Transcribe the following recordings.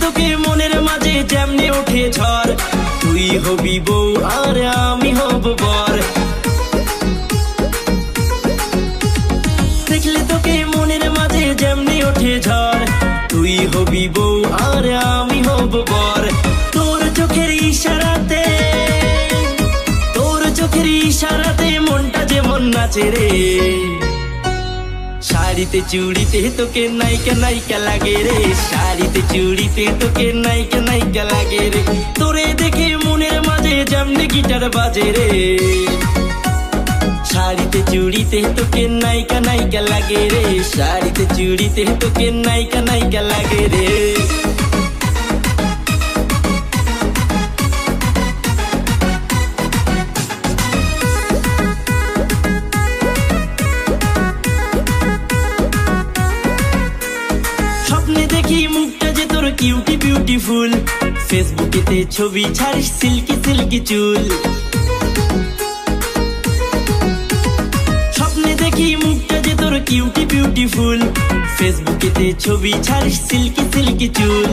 তোকে মনের মাঝে যেমনি ওঠে ঝড়, তুই হবি বউ আর আমি হব বর। দেখলে তোকে মনের মাঝে যেমনি ওঠে ঝড়, তুই হবি বউ আর আমি হব বর। তোর চোখের ইশারাতে, তোর চোখের ইশারাতে মনটা যেমন নাচে রে। শাড়িতে চুড়িতে তোকে নায়িকা নায়িকা লাগে রে, শাড়িতে চুড়িতে তোকে নায়িকা নায়িকা লাগে রে। তোরে দেখে মনের মাঝে যেমনি গিটার বাজে রে। শাড়িতে চুড়িতে তোকে নায়িকা নায়িকা লাগে রে, শাড়িতে চুড়িতে তোকে নায়িকা নায়িকা লাগে রে। স্বপ্নে দেখি মুখটা যে তোর কিউটি বিউটিফুল, ফেসবুকেতে ছবি ছাড়িস সিল্কি সিল্কি চুল। স্বপ্নে দেখি মুখটা যে তোর কিউটি বিউটিফুল, ফেসবুকেতে ছবি ছাড়িস সিল্কি সিল্কি চুল।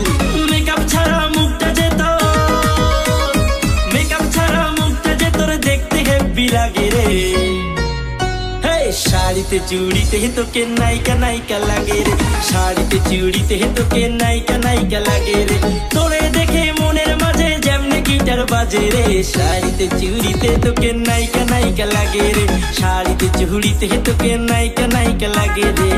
মেকআপ ছাড়া মুখটা যে তোর, মেকআপ ছাড়া মুখটা যে তোর দেখতে হেব্বি লাগে রে। শাড়িতে চুড়িতে তোকে নায়িকা নায়িকা লাগে রে, শাড়িতে চুড়িতে তোকে নায়িকা নায়িকা লাগে রে। তোরে দেখে মনের মাঝে যেমনি গিটার বাজে রে, শাড়িতে চুড়িতে তোকে নায়িকা নায়িকা লাগে রে, শাড়িতে চুড়িতে তোকে নায়িকা নায়িকা লাগে রে।